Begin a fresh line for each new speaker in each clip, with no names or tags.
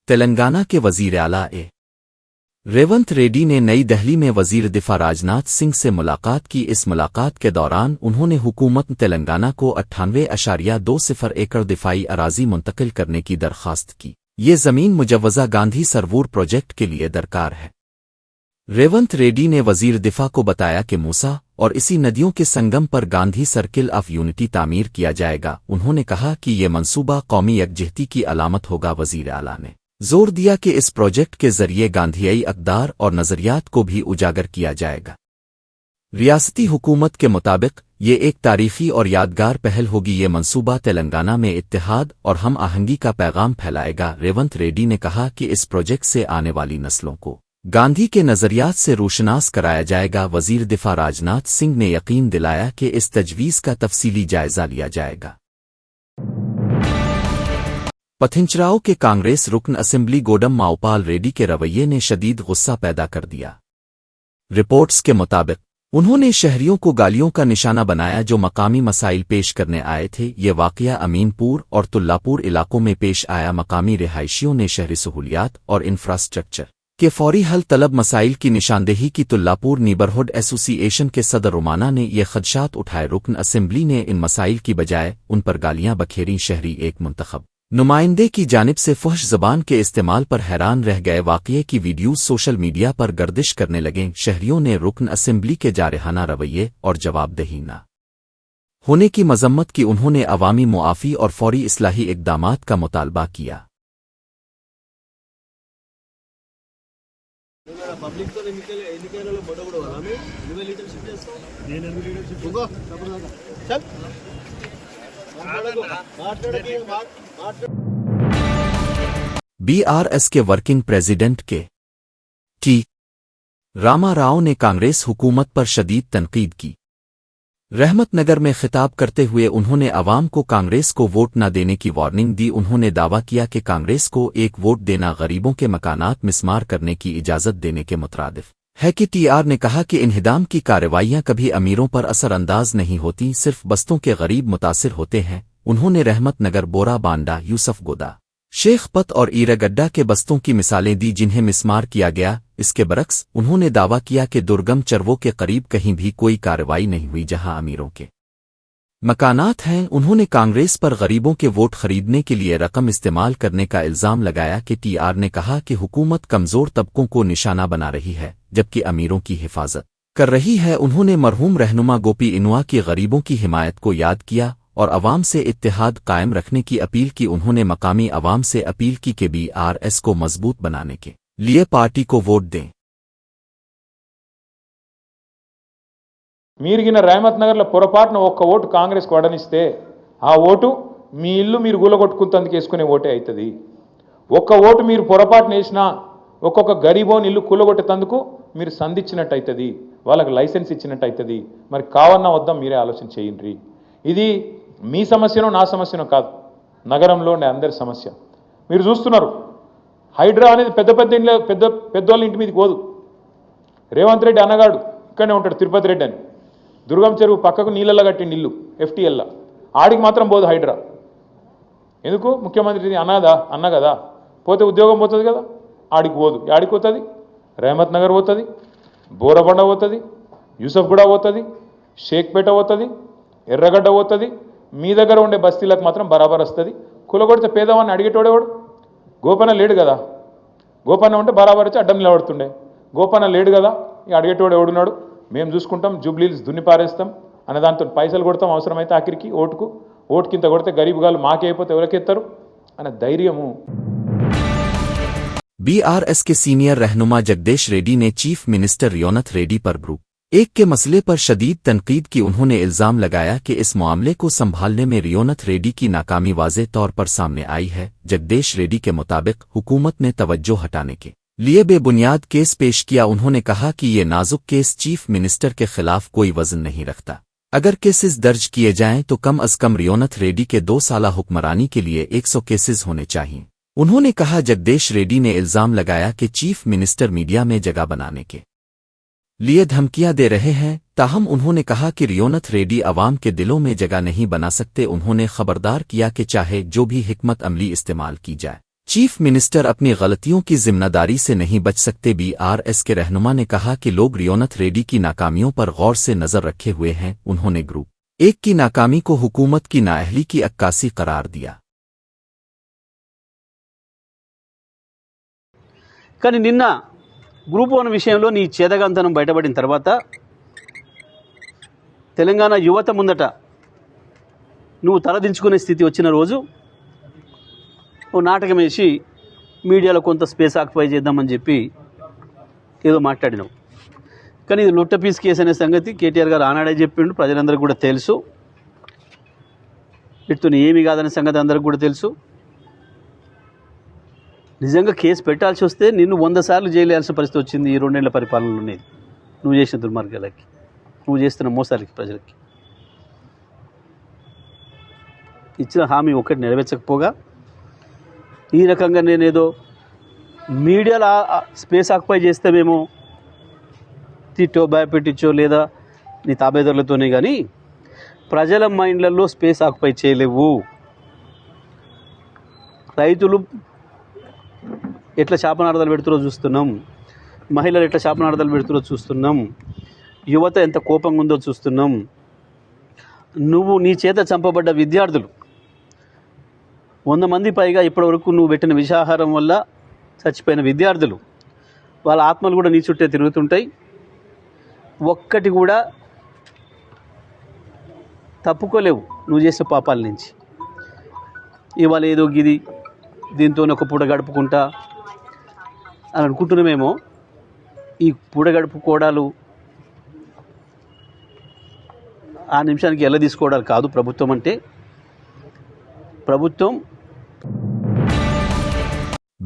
तेलंगाना के वजीर आला रेवंत रेड्डी ने नई दिल्ली में वजीर दिफा राजनाथ सिंह से मुलाकात की। इस मुलाकात के दौरान उन्होंने हुकूमत तेलंगाना को 98.20 एकड़ दिफाई अराजी मुंतकिल करने की दरख्वास्त की। ये ज़मीन मुजव्वज़ा गांधी सरवूर प्रोजेक्ट के लिए दरकार है। रेवंत रेड्डी ने वजीर दिफा को बताया कि मूसा और इसी नदियों के संगम पर गांधी सर्किल ऑफ यूनिटी तामीर किया जाएगा। उन्होंने कहा कि ये मंसूबा कौमी यकजहती की अलामत होगा। वजीर आला ने जोर दिया कि इस प्रोजेक्ट के जरिए गांधीयाई अक़दार और नज़रियात को भी उजागर किया जाएगा। रियासती हुकूमत के मुताबिक ये एक तारीखी और यादगार पहल होगी। ये मंसूबा तेलंगाना में इत्तेहाद और हम आहंगी का पैगाम फैलाएगा। रेवंत रेड्डी ने कहा कि इस प्रोजेक्ट से आने वाली नस्लों को गांधी के नज़रियात से रोशनास कराया जाएगा। वजीर दिफा राजनाथ सिंह ने यकीन दिलाया कि इस तजवीज़ का तफसीली जायजा लिया जाएगा। पथिंचराव के कांग्रेस रुकन असेंबली गोडम माओपाल रेड्डी के रवैये ने शदीद गुस्सा पैदा कर दिया। रिपोर्ट्स के मुताबिक उन्होंने शहरियों को गालियों का निशाना बनाया जो मकामी मसाइल पेश करने आए थे। ये वाकया अमीनपुर और तुल्लापुर इलाकों में पेश आया। मकामी रिहायशियों ने शहरी सहूलियात और इंफ्रास्ट्रक्चर के फौरी हल तलब मसाइल की निशानदेही की। तुल्लापुर नीबरहुड एसोसिएशन के सदर रुमाना ने ये खदशात उठाए। रुकन असेंबली ने इन मसाइल की बजाय उन पर गालियां बखेरी। शहरी एक मुंतखब नुमाइंदे की जानिब से फहश ज़बान के इस्तेमाल पर हैरान रह गए। वाक़ये की वीडियोज़ सोशल मीडिया पर गर्दिश करने लगे। शहरियों ने रुकन असेंबली के जारहाना रवैये और जवाबदेही न होने की मजम्मत की। उन्होंने अवामी मुआफ़ी और फौरी इस्लाही इक़दामात का मुतालबा किया। बीआरएस के वर्किंग प्रेसिडेंट के टी रामा राव ने कांग्रेस हुकूमत पर शदीद तनकीद की। रहमतनगर में खिताब करते हुए उन्होंने अवाम को कांग्रेस को वोट न देने की वार्निंग दी। उन्होंने दावा किया कि कांग्रेस को एक वोट देना गरीबों के मकानात मिस्मार करने की इजाज़त देने के मुतरादिफ है। कि टीआर ने कहा कि इन्हिदाम की कार्रवाइयां कभी अमीरों पर असरअंदाज नहीं होती, सिर्फ बस्तों के गरीब मुतासिर होते हैं। उन्होंने रहमतनगर, बोरा बांडा, यूसफ गोदा, शेख पत और ईरागड्डा के बस्तों की मिसालें दी जिन्हें मिस्मार किया गया। इसके बरक्स उन्होंने दावा किया कि दुर्गम चरवों के करीब कहीं भी कोई कार्रवाई नहीं हुई जहां अमीरों के मकानात हैं। उन्होंने कांग्रेस पर गरीबों के वोट खरीदने के लिए रकम इस्तेमाल करने का इल्जाम लगाया। कि टीआर ने कहा कि हुकूमत कमजोर तबकों को निशाना बना रही है जबकि अमीरों की हिफाजत कर रही है। उन्होंने मरहूम रहनुमा गोपी इनुआ की गरीबों की हिमायत को याद किया और अवाम से इत्तेहाद कायम रखने की अपील की। उन्होंने मकामी अवाम से अपील की कि बीआरएस को मजबूत बनाने के लिए पार्टी को वोट दें।
మీరిగిన రహమత్ నగర్లో పొరపాటున ఒక్క ఓటు కాంగ్రెస్ కు వడనిస్తే ఆ ఓటు మీ ఇల్లు మీరు కూలగొట్టుకుంటందుకు వేసుకునే ఓటే అవుతుంది. ఒక్క ఓటు మీరు పొరపాటున వేసినా ఒక్కొక్క గరీబోని ఇల్లు కూలగొట్టేందుకు మీరు సంధించినట్టు అవుతుంది, వాళ్ళకి లైసెన్స్ ఇచ్చినట్టు అవుతుంది. మరి కావన్నా వద్దాం మీరే ఆలోచన చేయండి. ఇది మీ సమస్యనో నా సమస్యనో కాదు, నగరంలో ఉండే అందరి సమస్య. మీరు చూస్తున్నారు హైడ్రా అనేది పెద్ద పెద్ద ఇంట్లో పెద్దోళ్ళ ఇంటి మీదకి పోదు. రేవంత్ రెడ్డి అన్నగాడు ఇక్కడనే ఉంటాడు, తిరుపతి రెడ్డి అని, దుర్గం చెరువు పక్కకు నీళ్ళల్లో కట్టిండి ఇల్లు ఎఫ్టీఎల్లా, ఆడికి మాత్రం పోదు హైడ్రా. ఎందుకు? ముఖ్యమంత్రి అన్న కదా, పోతే ఉద్యోగం పోతుంది కదా, ఆడికి పోదు. ఆడికి పోతుంది, రహమత్ నగర్ పోతుంది, బోరబండ పోతుంది, యూసఫ్గూడ పోతుంది, షేక్పేట పోతుంది, ఎర్రగడ్డ పోతుంది. మీ దగ్గర ఉండే బస్తీలకు మాత్రం బరాబర్ వస్తుంది. కులగొడితే పేదవాన్ని అడిగేటోడేవాడు? గోపన్న లేడు కదా, గోపన్న ఉంటే బరాబర్ వచ్చి అడ్డం నిలబడుతుండే. గోపన్న లేడు కదా, ఇక అడిగేటోడు ఎవడున్నాడు? మేము చూసుకుంటాం, జూబ్లీస్ దున్ని పారేస్తాం అనే దాంతో పైసలు కొడతాం, అవసరమైతే ఆఖరికి ఓటుకింత కొడితే గరీబ్ గాలు మాకే అయిపోతే ఎవరికెత్తారు అనే ధైర్యము.
बीआरएस के सीनियर रहनुमा जगदेश रेड्डी ने चीफ मिनिस्टर रियोनथ रेड्डी पर ग्रुप एक के मसले पर शदीद तनकीद की। उन्होंने इल्जाम लगाया कि इस मामले को संभालने में रियोनथ रेड्डी की नाकामी वाज़ेह तौर पर सामने आई है। जगदेश रेड्डी के मुताबिक हुकूमत ने तवज्जो हटाने के लिए बेबुनियाद केस पेश किया। उन्होंने कहा कि ये नाजुक केस चीफ मिनिस्टर के खिलाफ कोई वजन नहीं रखता। अगर केसेस दर्ज किए जाएं तो कम अज कम रियोनथ रेड्डी के 2 साला हुक्मरानी के लिए 100 केसेस होने चाहिए। उन्होंने कहा जगदेश रेड्डी ने इल्जाम लगाया कि चीफ मिनिस्टर मीडिया में जगह बनाने के लिए धमकियां दे रहे हैं। ताहम उन्होंने कहा कि रियोनथ रेड्डी अवाम के दिलों में जगह नहीं बना सकते। उन्होंने खबरदार किया कि चाहे जो भी हिकमत अमली इस्तेमाल की जाए, चीफ मिनिस्टर अपनी गलतियों की जिम्मेदारी से नहीं बच सकते। बीआरएस के रहनुमा ने कहा कि लोग रियोनत रेड्डी की नाकामियों पर गौर से नजर रखे हुए हैं। उन्होंने ग्रुप एक की नाकामी को हुकूमत की नाअहली की अक्कासी करार दिया।
కానీ నిన్న గ్రూప్ 1 విషయంలో నీ చేదగంతనం బయటపడిన తర్వాత తెలంగాణ యువత ముందట నువ్వు తలదించుకునే స్థితి వచ్చిన రోజు ఓ నాటకం వేసి మీడియాలో కొంత స్పేస్ ఆక్యుపై చేద్దామని చెప్పి ఏదో మాట్లాడినావు. కానీ ఇది లొట్ట పీస్ కేసు అనే సంగతి కేటీఆర్ గారు ఆనాడే చెప్పిండు, ప్రజలందరికీ కూడా తెలుసు. వీటితో ఏమీ కాదనే సంగతి అందరికీ కూడా తెలుసు. నిజంగా కేసు పెట్టాల్సి వస్తే నిన్ను 100 సార్లు జైలు వేయాల్సిన పరిస్థితి వచ్చింది ఈ 2 ఏళ్ల పరిపాలనలో. ఉండేది నువ్వు చేసిన దుర్మార్గాలకి, నువ్వు చేస్తున్న మోసాలకి, ప్రజలకి ఇచ్చిన హామీ ఒకటి నెరవేర్చకపోగా ఈ రకంగా నేనేదో మీడియాలో స్పేస్ ఆక్యుపై చేస్తామేమో తిట్టో భయపెట్టించో లేదా నీ తాబేదారులతోనే, కానీ ప్రజల మైండ్లలో స్పేస్ ఆక్యుపై చేయలేవు. రైతులు ఎట్లా శాపనార్థాలు పెడుతురో చూస్తున్నాం, మహిళలు ఎట్లా శాపనార్థాలు పెడుతురో చూస్తున్నాం, యువత ఎంత కోపంగా ఉందో చూస్తున్నాం. నువ్వు నీ చేత చంపబడ్డ విద్యార్థులు 100 మంది పైగా ఇప్పటివరకు నువ్వు పెట్టిన విషాహారం వల్ల చచ్చిపోయిన విద్యార్థులు, వాళ్ళ ఆత్మలు కూడా నీ చుట్టే తిరుగుతుంటాయి. ఒక్కటి కూడా తప్పుకోలేవు నువ్వు చేసే పాపాల నుంచి. ఇవాళ ఏదో గిది దీంతో ఒక పూట గడుపుకుంటా అని అనుకుంటున్నామేమో. ఈ పూట గడుపుకోవడాలు ఆ నిమిషానికి ఎలా తీసుకోవడాలు కాదు ప్రభుత్వం అంటే. ప్రభుత్వం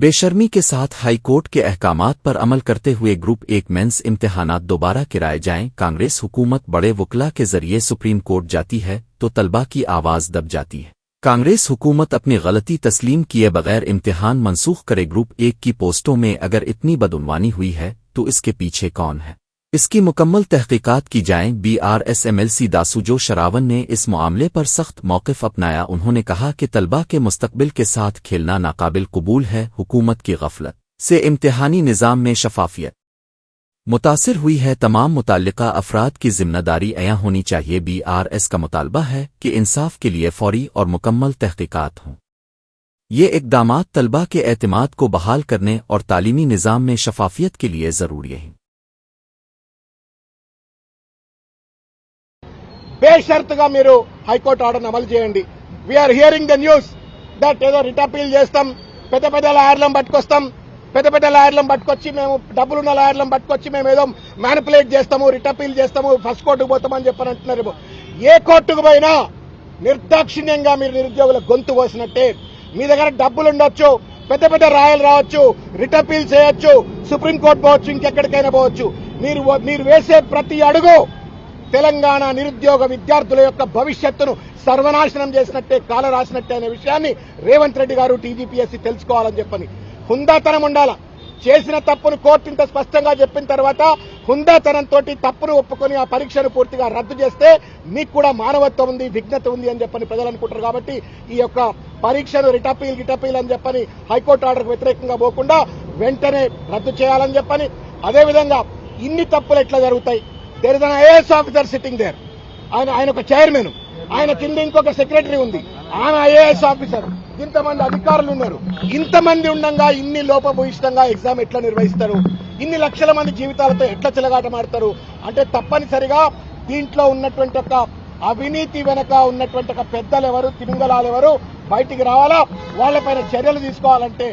बेशर्मी के साथ हाईकोर्ट के अहकामात पर अमल करते हुए ग्रुप 1 मेंस इम्तिहानात दोबारा कराए जाएं। कांग्रेस हुकूमत बड़े वकला के जरिए सुप्रीम कोर्ट जाती है तो तलबा की आवाज़ दब जाती है। कांग्रेस हुकूमत अपनी गलती तस्लीम किए बगैर इम्तिहान मनसूख करे। ग्रुप 1 की पोस्टों में अगर इतनी बदउनवानी हुई है तो इसके पीछे कौन है, इसकी मुकम्मल तहकीकात की जाएं। बीआरएस एमएलसी दासूजो शरावन ने इस मामले पर सख्त मौक़िफ़ अपनाया। उन्होंने कहा कि तलबा के मुस्तकबिल के साथ खेलना नाकाबिल कबूल है। हुकूमत की गफलत से इम्तिहानी निज़ाम में शफाफियत मुतासिर हुई है। तमाम मुताल्लिका अफराद की जिम्मेदारी अया होनी चाहिए। बीआरएस का मुतालबा है कि इंसाफ के लिए फौरी और मुकम्मल तहकीकात हों। ये इक़दामात तलबा के एतमाद को बहाल करने और तालीमी निज़ाम में शफाफियत के लिए ज़रूरी हैं।
బేషరతుగా మీరు హైకోర్టు ఆర్డర్ని అమలు చేయండి. We are hearing the news that ఏదో రిట్ అపీల్ చేస్తాం, పెద్ద పెద్ద లాయర్లను పట్టుకొస్తాం, పెద్ద పెద్ద లాయర్లను పట్టుకొచ్చి మేము డబ్బులున్న లాయర్లను పట్టుకొచ్చి మేము ఏదో మ్యానిపులేట్ చేస్తాము, రిట్ అపీల్ చేస్తాము, ఫస్ట్ కోర్టుకు పోతామని చెప్పని అంటున్నారు. ఏ కోర్టుకు పోయినా నిర్దాక్షిణ్యంగా మీరు నిరుద్యోగుల గొంతు కోసినట్టే. మీ దగ్గర డబ్బులు ఉండొచ్చు, పెద్ద పెద్ద రాయలు రావచ్చు, రిట్ అపీల్ చేయొచ్చు, సుప్రీంకోర్టు పోవచ్చు, ఇంకెక్కడికైనా పోవచ్చు. మీరు వేసే ప్రతి అడుగు తెలంగాణ నిరుద్యోగ విద్యార్థుల యొక్క భవిష్యత్తును సర్వనాశనం చేసినట్టే, కాల రాసినట్టే అనే విషయాన్ని రేవంత్ రెడ్డి గారు టీజీపీఎస్సీ తెలుసుకోవాలని చెప్పని. హుందాతనం ఉండాల. చేసిన తప్పును కోర్టు ఇంత స్పష్టంగా చెప్పిన తర్వాత హుందాతనంతో తప్పును ఒప్పుకొని ఆ పరీక్షను పూర్తిగా రద్దు చేస్తే మీకు కూడా మానవత్వం ఉంది, విఘ్నత ఉంది అని చెప్పని ప్రజలు అనుకుంటారు. కాబట్టి ఈ యొక్క పరీక్షను రిటపీల్ అని చెప్పని హైకోర్టు ఆర్డర్కు వ్యతిరేకంగా పోకుండా వెంటనే రద్దు చేయాలని చెప్పని. అదేవిధంగా ఇన్ని తప్పులు ఎట్లా జరుగుతాయి? There is an IAS officer sitting there. ఆయన ఒక చైర్మన్, ఆయన కింద ఇంకొక సెక్రటరీ ఉంది, ఆమె ఐఏఎస్ ఆఫీసర్, ఇంతమంది అధికారులు ఉన్నారు. ఇంతమంది ఉండగా ఇన్ని లోపభూయిష్టంగా ఎగ్జామ్ ఎట్లా నిర్వహిస్తారు? ఇన్ని లక్షల మంది జీవితాలతో ఎట్లా చెలగాటమాడతారు? అంటే తప్పనిసరిగా దీంట్లో ఉన్నటువంటి ఒక అవినీతి వెనక ఉన్నటువంటి ఒక పెద్దలెవరు, తిమింగలాలెవరు బయటికి రావాలా, వాళ్లపైన చర్యలు తీసుకోవాలంటే.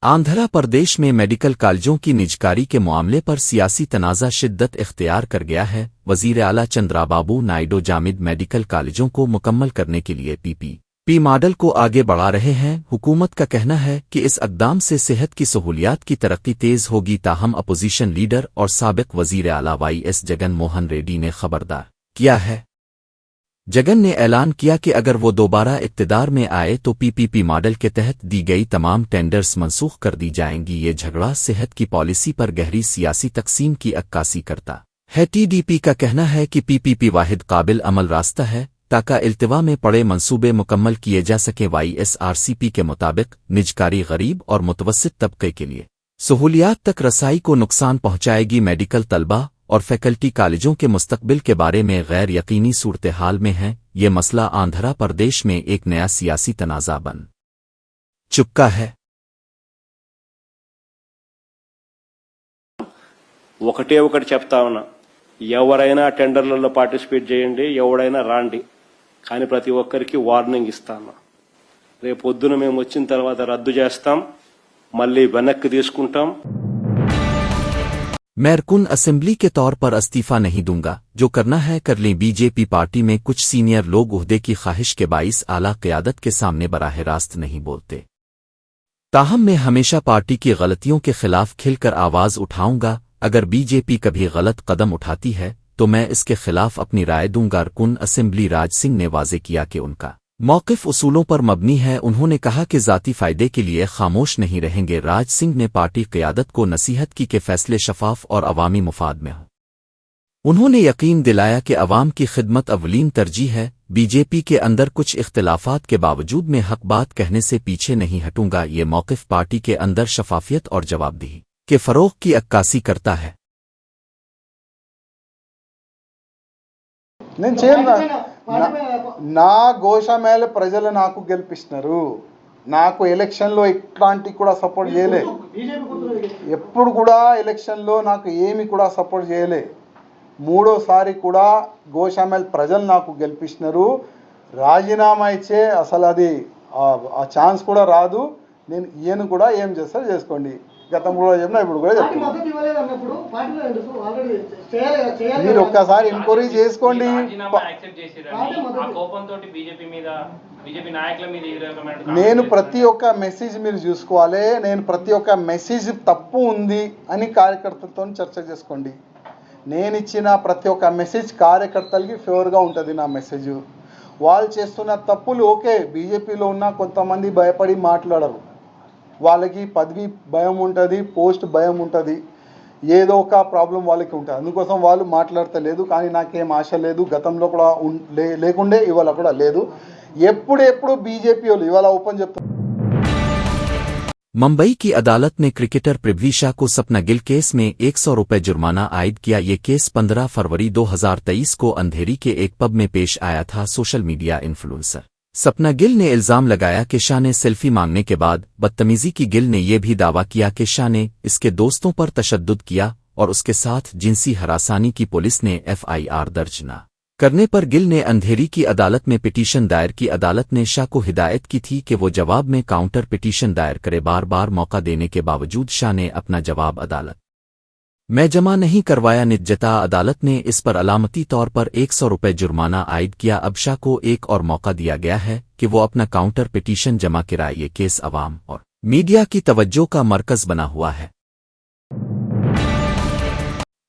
आंध्र प्रदेश में मेडिकल कॉलेजों की निजकारी के मामले पर सियासी तनाज़ा शिद्दत इख्तियार कर गया है। वज़ीर आला चंद्राबाबू नायडू जामिद मेडिकल कॉलेजों को मुकम्मल करने के लिए पीपीपी मॉडल को आगे बढ़ा रहे हैं। हुकूमत का कहना है कि इस इक़दाम से सेहत की सहूलियात की तरक्की तेज़ होगी। ताहम अपोजिशन लीडर और साबिक़ वज़ीर आला वाईएस जगन मोहन रेड्डी ने खबरदार किया है। जगन ने ऐलान किया कि अगर वो दोबारा इक़्तिदार में आए तो पीपीपी मॉडल के तहत दी गई तमाम टेंडर्स मनसूख कर दी जाएंगी। ये झगड़ा सेहत की पॉलिसी पर गहरी सियासी तकसीम की अक्कासी करता है। टीडीपी का कहना है कि पीपीपी वाहिद काबिल अमल रास्ता है ताका इल्तिवा में पड़े मंसूबे मुकम्मल किए जा सकें। YSRCP के मुताबिक निजकारी गरीब और मुतवस्सित तबके के लिए सहूलियात तक रसाई को नुकसान पहुंचाएगी। मेडिकल तलबा और फैकल्टी कॉलेजों के मुस्तकबिल के बारे में गैर यकीनी सूरत हाल में है। ये मसला आंध्र प्रदेश में एक नया सियासी तनाज़ा बन चुका है।
ఒకటే ఒకటి చెప్తా ఉన్నా, ఎవరైనా టెండర్లలో పార్టిసిపేట్ చేయండి, ఎవడైనా రాండి, కానీ ప్రతి ఒక్కరికి వార్నింగ్ ఇస్తాను. రేపు పొద్దున మేము వచ్చిన తర్వాత రద్దు చేస్తాం, మళ్ళీ వెనక్కి తీసుకుంటాం.
मैं रुकन असेंबली के तौर पर इस्तीफा नहीं दूंगा, जो करना है कर लें। बीजेपी पार्टी में कुछ सीनियर लोग ओहदे की ख्वाहिश के बाइस आला क़यादत के सामने बराह रास्त नहीं बोलते। ताहम मैं हमेशा पार्टी की गलतियों के खिलाफ खिलकर आवाज़ उठाऊंगा। अगर बीजेपी कभी गलत कदम उठाती है तो मैं इसके खिलाफ अपनी राय दूंगा। रुकन असेंबली राज सिंह ने वाजे किया कि उनका मौक़िफ़ उसूलों पर मबनी है। उन्होंने कहा कि ज़ाती फ़ायदे के लिए खामोश नहीं रहेंगे। राज सिंह ने पार्टी क़यादत को नसीहत की कि फ़ैसले शफाफ और अवामी मुफाद में हों। उन्होंने यकीन दिलाया कि अवाम की खिदमत अवलीन तरजीह है। बीजेपी के अंदर कुछ इख्तिलाफात के बावजूद मैं हक बात कहने से पीछे नहीं हटूंगा। ये मौक़िफ़ पार्टी के अंदर शफाफियत और जवाबदेही के फ़रोग़ की अक्कासी करता है।
నేను చేయను. నా గోషామేల ప్రజలు నాకు గెలిపిస్తున్నారు. నాకు ఎలక్షన్లో ఇట్లాంటి కూడా సపోర్ట్ చేయలే. ఎప్పుడు కూడా ఎలక్షన్లో నాకు ఏమి కూడా సపోర్ట్ చేయలే. మూడోసారి కూడా గోషామేల ప్రజలు నాకు గెలిపిస్తున్నారు. రాజీనామా ఇచ్చే అసలు అది ఆ ఛాన్స్ కూడా రాదు. నేను ఈయన కూడా ఏం చేస్తారో చేసుకోండి. గతం కూడా చెప్పినా ఇప్పుడు కూడా చెప్తున్నా. మీరు ఒక్కసారి ఎంక్వైరీ చేసుకోండి. నేను ప్రతి ఒక్క మెసేజ్ మీరు చూసుకోవాలి. నేను ప్రతి ఒక్క మెసేజ్ తప్పు ఉంది అని కార్యకర్తలతో చర్చ చేసుకోండి. నేను ఇచ్చిన ప్రతి ఒక్క మెసేజ్ కార్యకర్తలకి ఫేవర్గా ఉంటుంది. నా మెసేజ్ వాళ్ళు చేస్తున్న తప్పులు ఓకే, బీజేపీలో ఉన్న కొంతమంది భయపడి మాట్లాడరు. వాళ్ళకి పదవి భయం ఉంటుంది, పోస్ట్ భయం ఉంటుంది, ఏదో ఒక ప్రాబ్లం వాళ్ళకి ఉంటుంది. అందుకోసం వాళ్ళు మాట్లాడతలేదు. కానీ నాకేం ఆశ లేదు. గతంలో కూడా లేకుండే, ఇవాళ కూడా లేదు. ఎప్పుడు బీజేపీ వాళ్ళు ఇవాళ ఓపెన్ చెప్తారు.
मुंबई की अदालत ने क्रिकेटर पृथ्वी शा को सपना गिल केस में 100 रुपये जुर्माना आयद किया। ये केस 15 फरवरी 2023 को अंधेरी के एक पब में पेश आया था। सोशल मीडिया इन्फ्लुएंसर सपना गिल ने इल्ज़ाम लगाया कि शाह ने सेल्फी मांगने के बाद बदतमीज़ी की। गिल ने यह भी दावा किया कि शाह ने इसके दोस्तों पर तशद्दुद किया और उसके साथ जिनसी हरासानी की। पुलिस ने FIR दर्ज न करने पर गिल ने अंधेरी की अदालत में पिटीशन दायर की। अदालत ने शाह को हिदायत की थी कि वो जवाब में काउंटर पिटीशन दायर करे। बार बार मौका देने के बावजूद शाह ने अपना जवाब अदालत में जमा नहीं करवाया। निजता अदालत ने इस पर अलामती तौर पर 100 रुपये जुर्माना आयद किया। अब शाह को एक और मौका दिया गया है कि वो अपना काउंटर पिटीशन जमा कराए। ये केस अवाम और मीडिया की तवज्जो का मरकज बना हुआ है।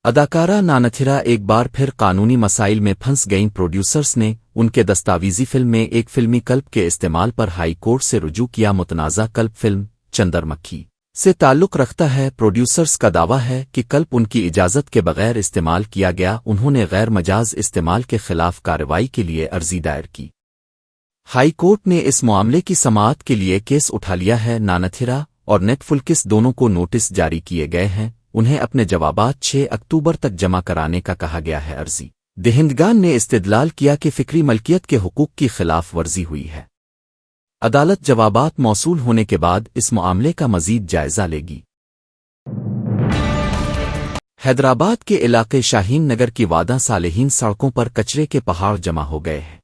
अदाकारा नानथिरा एक बार फिर कानूनी मसाइल में फंस गईं। प्रोड्यूसर्स ने उनके दस्तावेजी फिल्म में एक फिल्मी कल्प के इस्तेमाल पर हाई कोर्ट से रुजू किया। मुतनाज़ा कल्प फिल्म चंद्रमक्खी से ताल्लुक़ रखता है। प्रोड्यूसर्स का दावा है कि कल्प उनकी इजाज़त के बगैर इस्तेमाल किया गया। उन्होंने गैर मजाज इस्तेमाल के खिलाफ कार्रवाई के लिए अर्जी दायर की। हाई कोर्ट ने इस मामले की समाअत के लिए केस उठा लिया है। नानथिरा और नेटफ्लिक्स दोनों को नोटिस जारी किए गए हैं। उन्हें अपने जवाबात 6 अक्टूबर तक जमा कराने का कहा गया है। अर्जी देहिंदगान ने इस्तिदलाल किया कि फ़िक्री मलकियत के हुकूक की खिलाफ वर्जी हुई है। अदालत जवाबात मौसूल होने के बाद इस मामले का मजीद जायजा लेगी। हैदराबाद के इलाके शाहीन नगर की वादा सालेहीन सड़कों पर कचरे के पहाड़ जमा हो गए हैं।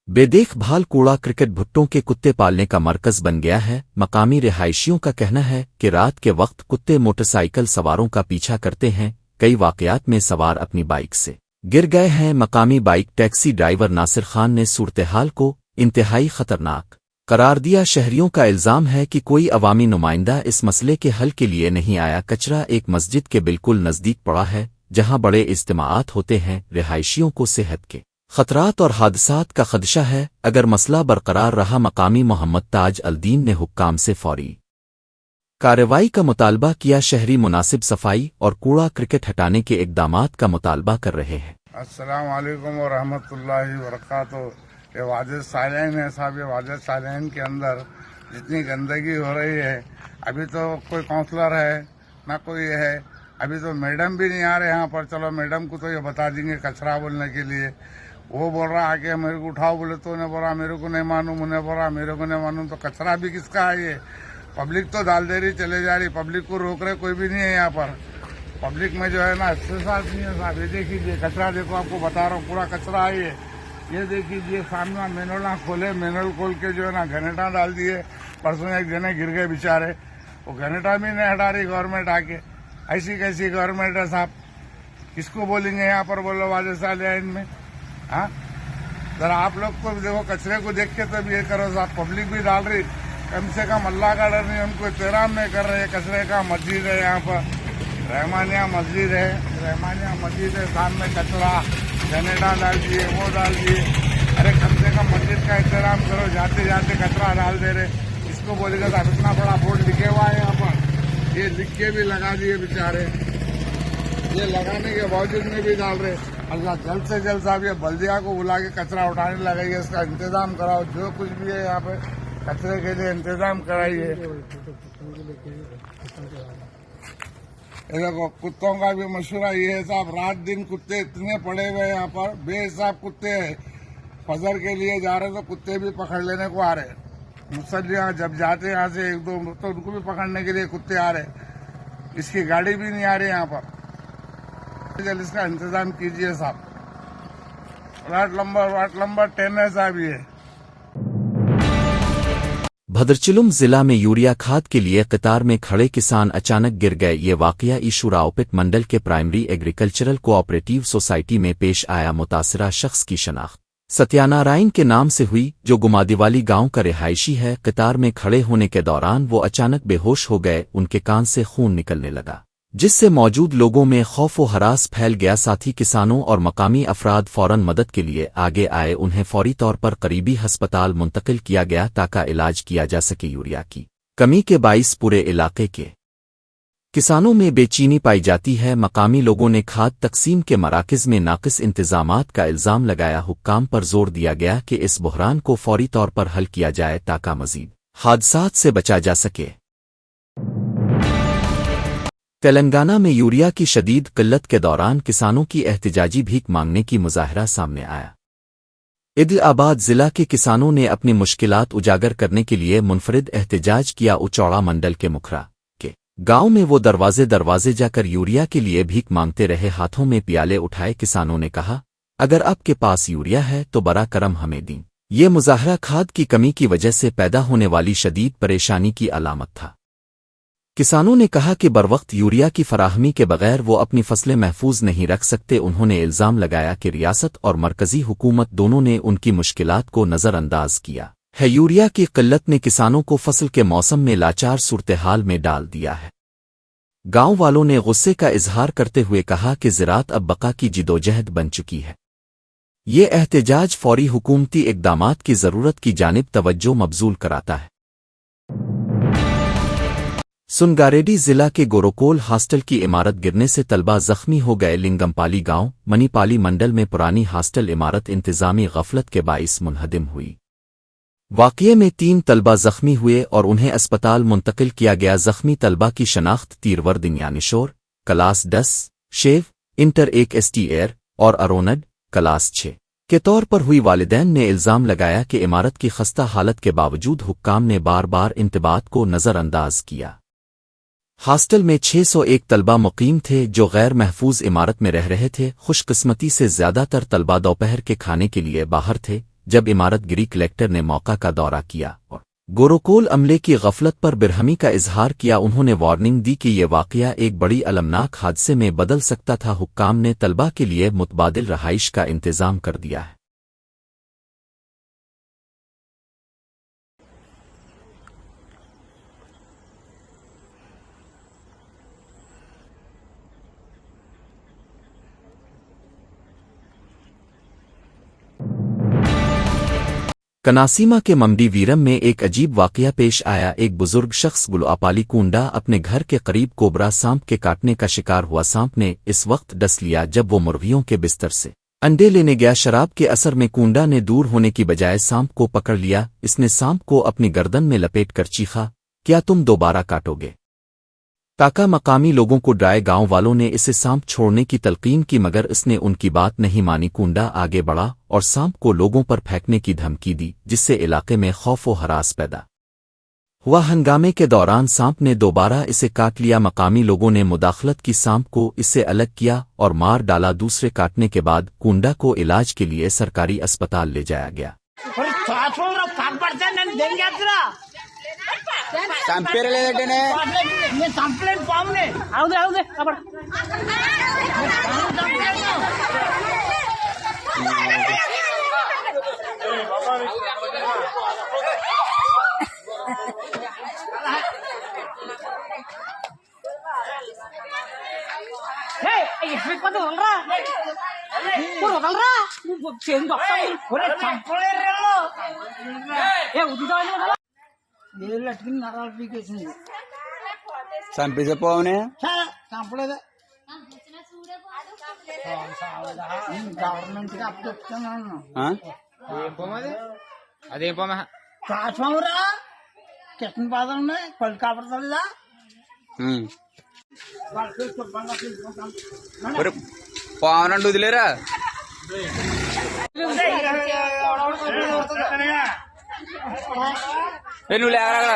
बेदेखभाल कूड़ा क्रिकेट भुट्टों के कुत्ते पालने का मरकज बन गया है। मकामी रिहायशियों का कहना है कि रात के वक्त कुत्ते मोटरसाइकिल सवारों का पीछा करते हैं। कई वाकयात में सवार अपनी बाइक से गिर गए हैं। मकामी bike taxi driver Nasir Khan ने सूरत-ए-हाल को इंतहाई खतरनाक करार दिया। शहरियों का इल्ज़ाम है कि कोई अवामी नुमाइंदा इस मसले के हल के लिए नहीं आया। कचरा एक मस्जिद के बिल्कुल नज़दीक पड़ा है जहां बड़े इज्तिमाआत होते हैं। रिहायशियों को सेहत के खतरात और हादसात का खदशा है। अगर मसला बरकरार रहा, मकामी मोहम्मद ताज अल-दीन ने हुक्काम से फौरी कार्रवाई का मुतालबा किया। शहरी मुनासिब सफाई और कूड़ा क्रिकेट हटाने के इक़दामात का मुतालबा कर रहे हैं।
अस्सलाम वालेकुम व रहमतुल्लाहि व बरकातहू। ये वाजिद सालेन है साहब, ये वाजिद सालेन के अंदर जितनी गंदगी हो रही है, अभी तो कोई काउंसलर है ना कोई है, अभी तो मैडम भी नहीं आ रहे यहाँ पर। चलो मैडम को तो ये बता देंगे कचरा बोलने के लिए, वो बोल रहा आके मेरे को उठाओ, बोले तो उन्हें बोला मेरे को नहीं मालूम, उन्हें बोला मेरे को नहीं मालूम। तो कचरा भी किसका है ये? पब्लिक तो डाल दे रही, चले जा रही, पब्लिक को रोक रहे कोई भी नहीं है यहाँ पर। पब्लिक में जो है ना एहसास नहीं है साहब। ये देखिए कचरा, देखो आपको बता रहा हूँ पूरा कचरा है ये देखिए सामने मैनुअल ना खोले, मैनुअल खोल के जो है ना घनेटा डाल दिए। परसों एक जने गिर गए बेचारे, वो घनेटा भी नहीं हटा रही गवर्नमेंट आके। ऐसी कैसी गवर्नमेंट है साहब? किसको बोलेंगे यहाँ पर? बोलो वाजिद सालेन में। हाँ, जरा आप लोग को देखो, कचरे को देख के तब ये करो साहब। पब्लिक भी डाल रही, कम से कम अल्लाह का डर नहीं, उनको एहतराम नहीं कर रहे। कचरे का मस्जिद है यहाँ पर, रहमानिया मस्जिद है, रहमानिया मस्जिद है, सामने कचरा जनेटा डाल दिए, वो डाल दिए। अरे कम से कम मस्जिद का एहतराम करो, जाते जाते कचरा डाल दे रहे। इसको बोलेगा साहब इतना बड़ा बोर्ड लिखे हुआ है यहाँ पर, ये लिख के भी लगा दिए बेचारे, ये लगाने के बावजूद में भी डाल रहे। अल्लाह जल्द से जल्द साहब ये बल्दिया को बुला के कचरा उठाने लगाइए, इसका इंतजाम कराओ। जो कुछ भी है यहाँ पे कचरे के लिए इंतजाम कराइए। ये देखो कुत्तों का भी मशवरा ये है साहब, रात दिन कुत्ते इतने पड़े हुए हैं यहाँ पर, बेहिसाब कुत्ते हैं। फजर के लिए जा रहे तो कुत्ते भी पकड़ लेने को आ रहे। मुसल्लियाँ जब जाते यहाँ से एक दो तो उनको भी पकड़ने के लिए कुत्ते आ रहे। इसकी गाड़ी भी नहीं आ रही यहाँ पर, जल्द इसका इंतजाम कीजिए साहब। वार्ड नंबर 10 है साहब ये।
भद्रचलुम जिला में यूरिया खाद के लिए कतार में खड़े किसान अचानक गिर गए। ये वाकया ईशुराओपिट मंडल के प्राइमरी एग्रीकल्चरल कोऑपरेटिव सोसाइटी में पेश आया। मुतासरा शख्स की शनाख्त सत्यानारायण के नाम से हुई, जो गुमादीवाली गांव का रिहायशी है। कतार में खड़े होने के दौरान वो अचानक बेहोश हो गए। उनके कान से खून निकलने लगा, जिससे मौजूद लोगों में खौफ व हरास फैल गया। साथ ही किसानों और मकामी अफराद फौरन मदद के लिए आगे आए। उन्हें फौरी तौर पर करीबी अस्पताल मुंतकिल किया गया ताकि इलाज किया जा सके। यूरिया की कमी के बाइस पूरे इलाके के किसानों में बेचैनी पाई जाती है। मकामी लोगों ने खाद तकसीम के मराकज़ में नाक़िस इंतजामात का इल्ज़ाम लगाया। हुक्काम पर जोर दिया गया कि इस बहरान को फौरी तौर पर हल किया जाए ताकि मज़ीद हादसात से बचा जा सके। तेलंगाना में यूरिया की शदीद किल्लत के दौरान किसानों की एहतजाजी भीख मांगने की मुजाहरा सामने आया। इदिलाबाद जिला के किसानों ने अपनी मुश्किलात उजागर करने के लिए मुनफरिद एहतजाज किया। उचौड़ा मंडल के मुखरा के गांव में वो दरवाजे जाकर यूरिया के लिए भीख मांगते रहे। हाथों में प्याले उठाए किसानों ने कहा, अगर आपके पास यूरिया है तो बड़ा करम हमें दें। ये मुजाहरा खाद की कमी की वजह से पैदा होने वाली शदीद परेशानी की अलामत था। किसानों ने कहा कि बरवक्त यूरिया की फराहमी के बगैर वो अपनी फसलें महफूज नहीं रख सकते। उन्होंने इल्ज़ाम लगाया कि रियासत और मरकजी हुकूमत दोनों ने उनकी मुश्किलात को नज़रअंदाज किया है। यूरिया की किल्लत ने किसानों को फसल के मौसम में लाचार सूरत-ए-हाल में डाल दिया है। गांव वालों ने गुस्से का इजहार करते हुए कहा कि ज़राअत अब बका की जिदोजहद बन चुकी है। ये एहतजाज फौरी हुकूमती इक़दामात की ज़रूरत की जानिब तवज्जो मबजूल कराता है। सुनगारेड्डी जिला के गोरोकोल हॉस्टल की इमारत गिरने से तलबा जख्मी हो गए। लिंगमपाली गांव मनीपाली मंडल में पुरानी हॉस्टल इमारत इंतजामी गफलत के बाइस मुनहदिम हुई। वाक़ये में 3 तलबा जख्मी हुए और उन्हें अस्पताल मुंतकिल किया गया। जख्मी तलबा की शनाख्त तीरवर्दिन यानिशोर क्लास 10 शेव इंटर 1 ST और अरोनड क्लास 6 के तौर पर हुई। वालिदैन ने इल्ज़ाम लगाया कि इमारत की खस्ता हालत के बावजूद हुक्काम ने बार बार इंतबात को नज़रअंदाज किया। हॉस्टल में 601 तलबा मुकीम थे जो गैर महफूज इमारत में रह रहे थे। खुशकिस्मती से ज़्यादातर तलबा दोपहर के खाने के लिए बाहर थे जब इमारत गिरी। कलेक्टर ने मौका का दौरा किया और गोरोकोल अमले की गफलत पर बिरहमी का इजहार किया। उन्होंने वार्निंग दी कि यह वाक़या एक बड़ी अलमनाक हादसे में बदल सकता था। हुक्काम ने तलबा के लिए मुतबादिल रहाइश का इंतज़ाम कर दिया है। कनासीमा के ममडी वीरम में एक अजीब वाक़या पेश आया। एक बुजुर्ग शख्स गुलापाली कुंडा अपने घर के करीब कोबरा सांप के काटने का शिकार हुआ। सांप ने इस वक्त डस लिया जब वो मुर्गियों के बिस्तर से अंडे लेने गया शराब के असर में कूंडा ने दूर होने की बजाय सांप को पकड़ लिया। इसने सांप को अपनी गर्दन में लपेट कर चीखा, क्या तुम दोबारा काटोगे? ताका मकामी लोगों को डराए। गांव वालों ने इसे सांप छोड़ने की तलकीन की मगर इसने उनकी बात नहीं मानी। कूंडा आगे बढ़ा और सांप को लोगों पर फेंकने की धमकी दी, जिससे इलाके में खौफ व हरास पैदा हुआ। हंगामे के दौरान सांप ने दोबारा इसे काट लिया। मकामी लोगों ने मुदाखलत की, सांप को इससे अलग किया और मार डाला। दूसरे काटने के बाद कूंडा को इलाज के लिए सरकारी अस्पताल ले जाया गया।
చంపేసే పోవనే
గవర్నమెంట్ కి అప్పు చెప్తున్నాను.
అదేం పోమా
ట్రాన్స్ఫార్మర్ కిషన్ పాదం ఉన్నాయి పళ్ళు కాపడతా
పోవనండి వదిలేరా నువ్వు లేవరా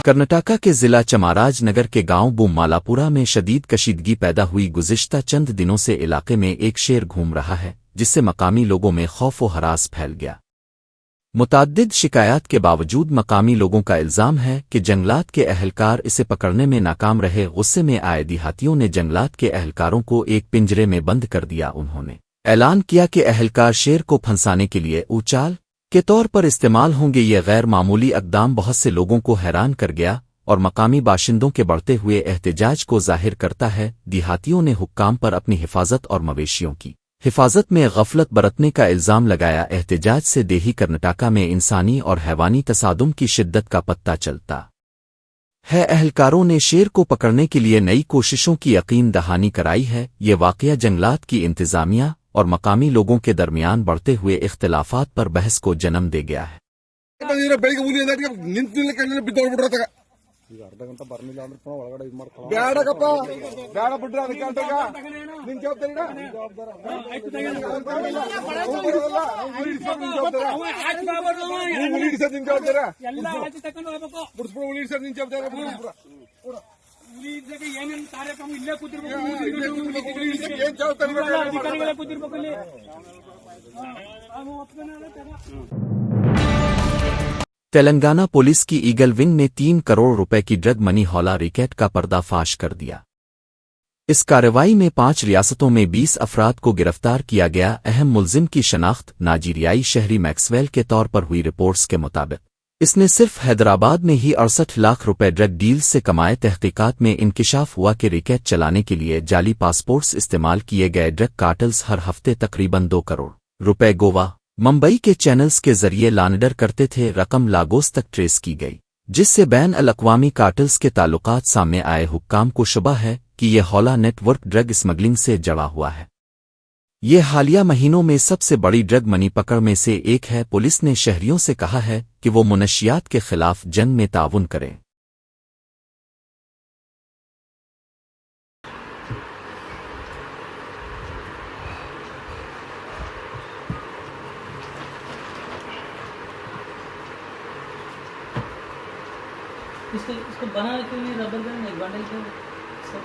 कर्नाटका के जिला चमाराज नगर के गांव बुम्मालापुरा में शदीद कशीदगी पैदा हुई। गुज़िश्ता चंद दिनों से इलाके में एक शेर घूम रहा है, जिससे मकामी लोगों में खौफ व हरास फैल गया। मुताद्दिद शिकायत के बावजूद मकामी लोगों का इल्ज़ाम है कि जंगलात के अहलकार इसे पकड़ने में नाकाम रहे। गुस्से में आए देहातियों ने जंगलात के अहलकारों को एक पिंजरे में बंद कर दिया। उन्होंने ऐलान किया कि अहलकार शेर को फंसाने के लिए उचाल के तौर पर इस्तेमाल होंगे। ये गैर मामूली इक़दाम बहुत से लोगों को हैरान कर गया और मकामी बाशिंदों के बढ़ते हुए एहतजाज को जाहिर करता है। देहातियों ने हुक्काम पर अपनी हिफाजत और मवेशियों की हिफाजत में गफलत बरतने का इल्ज़ाम लगाया। एहतजाज से देही कर्नाटका में इंसानी और हैवानी तसादुम की शिद्दत का पता चलता है। अहलकारों ने शेर को पकड़ने के लिए नई कोशिशों की यकीन दहानी कराई है। ये वाक़या जंगलात की इंतज़ामिया और मकामी लोगों के दरमियान बढ़ते हुए इख्तिलाफात पर बहस को जन्म दे गया है। तेलंगाना पुलिस की ईगल विंग ने 3 करोड़ रुपए की ड्रग मनी हौला रैकेट का पर्दाफाश कर दिया। इस कार्रवाई में 5 रियासतों में 20 अफराद को गिरफ्तार किया गया। अहम मुल्जिम की शनाख्त नाइजीरियाई शहरी मैक्सवेल के तौर पर हुई। रिपोर्ट्स के मुताबिक इसने सिर्फ हैदराबाद में ही 68 लाख रुपए ड्रग डील्स से कमाए। तहकीकात में इंकिशाफ हुआ कि रैकेट चलाने के लिए जाली पासपोर्ट्स इस्तेमाल किए गए। ड्रग कार्टल्स हर हफ्ते तकरीबन 2 करोड़ रुपए गोवा मुंबई के चैनल्स के जरिए लांडर करते थे। रकम लागोस तक ट्रेस की गई, जिससे बैन अल-अक़वामी कार्टल्स के ताल्लुकात सामने आए। हुक्काम को शुबा है कि यह हौला नेटवर्क ड्रग स्मगलिंग से जड़ा हुआ है। ये हालिया महीनों में सबसे बड़ी ड्रग मनी पकड़ में से एक है। पुलिस ने शहरियों से कहा है कि वो मुनशियात के खिलाफ जंग में ताउन करें।
इसको बनाने के लिए रबर बैंड एक बंडल के सब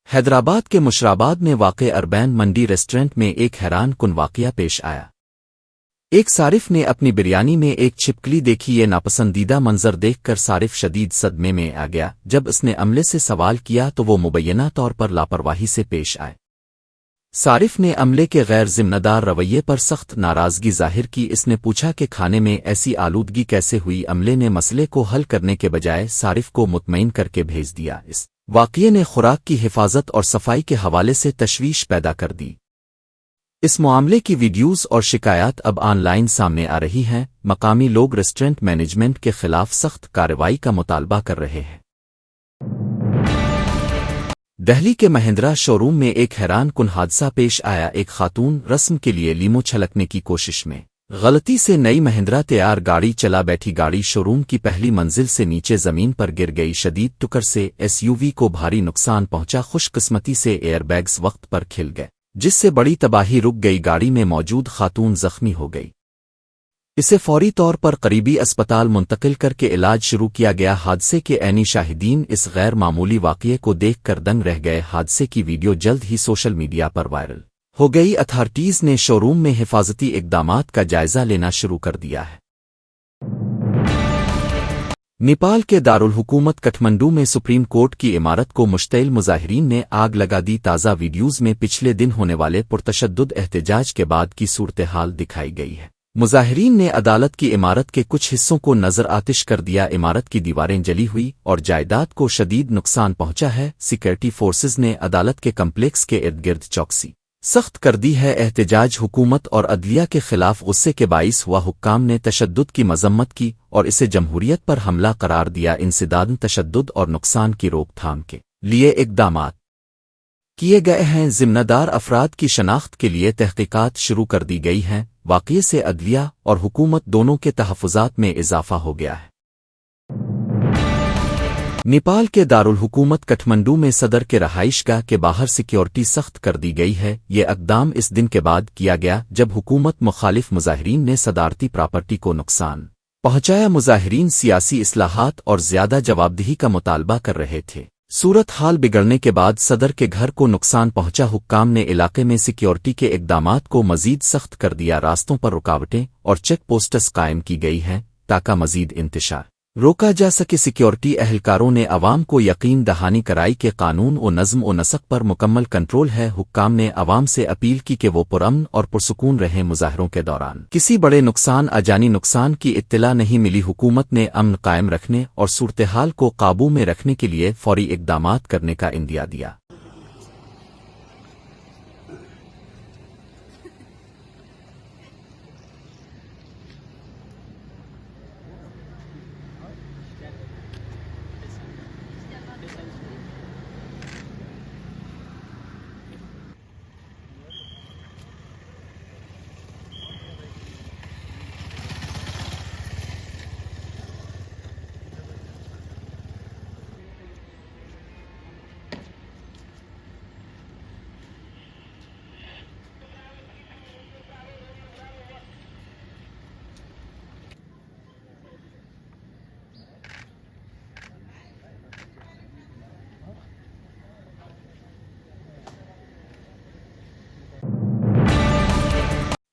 हैदराबाद के मुशराबाद में वाक़ अरबैन मंडी रेस्टोरेंट में एक हैरान कुन वाक़या पेश आया। एक सारिफ ने अपनी बिरयानी में एक छिपकली देखी। ये नापसंदीदा मंजर देखकर सारिफ शदीद सदमे में आ गया। जब उसने अमले से सवाल किया तो वो मुबैना तौर पर लापरवाही से पेश आए। सारिफ ने अमले के गैर जिम्मेदार रवैये पर सख्त नाराज़गी जाहिर की। इसने पूछा कि खाने में ऐसी आलूदगी कैसे हुई। अमले ने मसले को हल करने के बजाय सारिफ को मुतमईन करके भेज दिया। इस वाक़ये ने खुराक की हिफाजत और सफाई के हवाले से तशवीश पैदा कर दी। इस मामले की वीडियोज़ और शिकायत अब ऑनलाइन सामने आ रही हैं। मकामी लोग रेस्टोरेंट मैनेजमेंट के खिलाफ सख्त कार्रवाई का मुतालबा कर रहे हैं। दिल्ली के महिंद्रा शोरूम में एक हैरान कुन हादसा पेश आया। एक खातून रस्म के लिए लीमो छलकने की कोशिश में गलती से नई महिंद्रा तैयार गाड़ी चला बैठी। गाड़ी शोरूम की पहली मंजिल से नीचे जमीन पर गिर गई। शदीद टुकर से एसयूवी को भारी नुकसान पहुंचा। खुशकिस्मती से एयरबैग्स वक्त पर खिल गए, जिससे बड़ी तबाही रुक गई। गाड़ी में मौजूद खातून जख्मी हो गई। इसे फौरी तौर पर करीबी अस्पताल मुंतकिल करके इलाज शुरू किया गया। हादसे के ऐनी शाहिदीन इस गैर मामूली वाक़ये को देखकर दंग रह गए। हादसे की वीडियो जल्द ही सोशल मीडिया पर वायरल हो गई। अथॉरिटीज़ ने शोरूम में हिफाजती इक़दामात का जायजा लेना शुरू कर दिया है। नेपाल के दारुल हुकूमत काठमांडू में सुप्रीम कोर्ट की इमारत को मुश्तइल मुजाहिरीन ने आग लगा दी। ताज़ा वीडियोज़ में पिछले दिन होने वाले पुरतशद्दुद एहतजाज के बाद की सूरत-ए-हाल दिखाई गई है। मुजाहिरीन ने अदालत की इमारत के कुछ हिस्सों को नजर आतिश कर दिया। इमारत की दीवारें जली हुई और जायदाद को शदीद नुकसान पहुंचा है। सिक्योरिटी फोर्सेज ने अदालत के कम्प्लेक्स के इर्द गिर्द चौकसी सख्त कर दी है। एहतजाज हुकूमत और अदलिया के खिलाफ गुस्से के बाइस हुआ। हुक्काम ने तशद्दुद की मजम्मत की और इसे जमहूरियत पर हमला करार दिया। इंसदाद तशद्दुद और नुकसान की रोकथाम के लिए इक़दामात किए गए हैं। जिम्मेदार अफराद की शनाख्त के लिए तहकीकात शुरू कर दी गई हैं। वाक़ये से अदलिया और हुकूमत दोनों के तहफ़्फ़ुज़ात में इजाफा हो गया है। नेपाल के दारुल हुकूमत काठमांडू में सदर के रहाइशगाह के बाहर सिक्योरिटी सख्त कर दी गई है। ये इक़दाम इस दिन के बाद किया गया जब हुकूमत मुखालिफ मुजाहिरीन ने सदारती प्रॉपर्टी को नुकसान पहुंचाया। मुजाहिरीन सियासी इस्लाहात और ज़्यादा जवाबदेही का मुतालबा कर रहे थे। सूरत हाल बिगड़ने के बाद सदर के घर को नुकसान पहुंचा। हुक्काम ने इलाके में सिक्योरिटी के इक़दामात को मजीद सख्त कर दिया। रास्तों पर रुकावटें और चेक पोस्ट्स कायम की गई हैं ताकि मजीद इंतशार रोका जा सके। सिक्योरिटी एहलकारों ने अवाम को यकीन दहानी कराई कि कानून व नज़्म व नसक पर मुकम्मल कंट्रोल है। हुक्काम ने अवाम से अपील की कि वो पुरअमन और पुरसुकून रहें। मुजाहरों के दौरान किसी बड़े नुकसान अजानी नुकसान की इत्तला नहीं मिली। हुकूमत ने अमन कायम रखने और सूरत-ए-हाल को काबू में रखने के लिए फौरी इक़दामात करने का इंदिया दिया।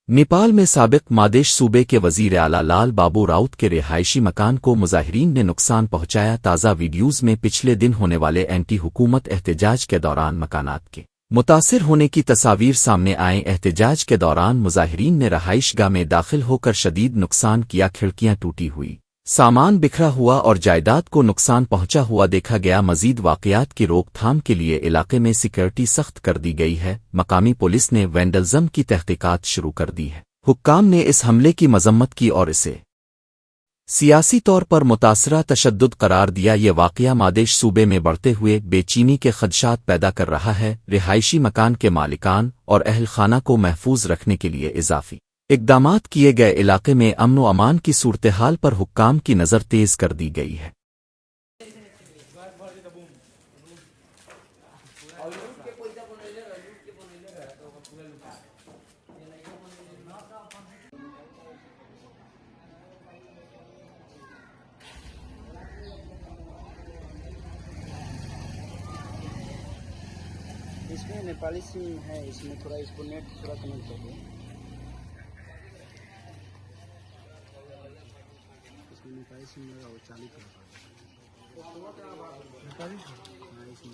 नेपाल में साबिक मादेश सूबे के वजीर आला लाल बाबू राउत के रिहायशी मकान को मुजाहिरीन ने नुकसान पहुंचाया। ताज़ा वीडियोज़ में पिछले दिन होने वाले एंटी हुकूमत एहतजाज के दौरान मकानात के मुतासिर होने की तस्वीर सामने आए। एहतजाज के दौरान मुजाहिरीन ने रहाइशगाह में दाखिल होकर शदीद नुकसान किया। खिड़कियां टूटी हुई, सामान बिखरा हुआ और जायदाद को नुकसान पहुंचा हुआ देखा गया। मजीद वाक़यात की रोकथाम के लिए इलाके में सिक्योरिटी सख्त कर दी गई है। मकामी पुलिस ने वैंडलिज्म की तहकीकात शुरू कर दी है। हुक्काम ने इस हमले की मजम्मत की और इसे सियासी तौर पर मुतासरा तशद्दुद करार दिया। ये वाक़या मादेश सूबे में बढ़ते हुए बेचैनी के खदशात पैदा कर रहा है। रिहायशी मकान के मालिकान और अहल खाना को महफूज रखने के लिए इजाफी इक़दामात किए गए। इलाके में अमन व अमान की सूरत-ए-हाल पर हुक्काम की नज़र तेज कर दी गई है।
इसमें नेपाली सिम है, इसमें थोड़ा इसको नेट थोड़ा कनेक्ट कर दो। इसमें नेपाली सिम लगाओ, चालू करो। नेपाली? हाँ, इसमें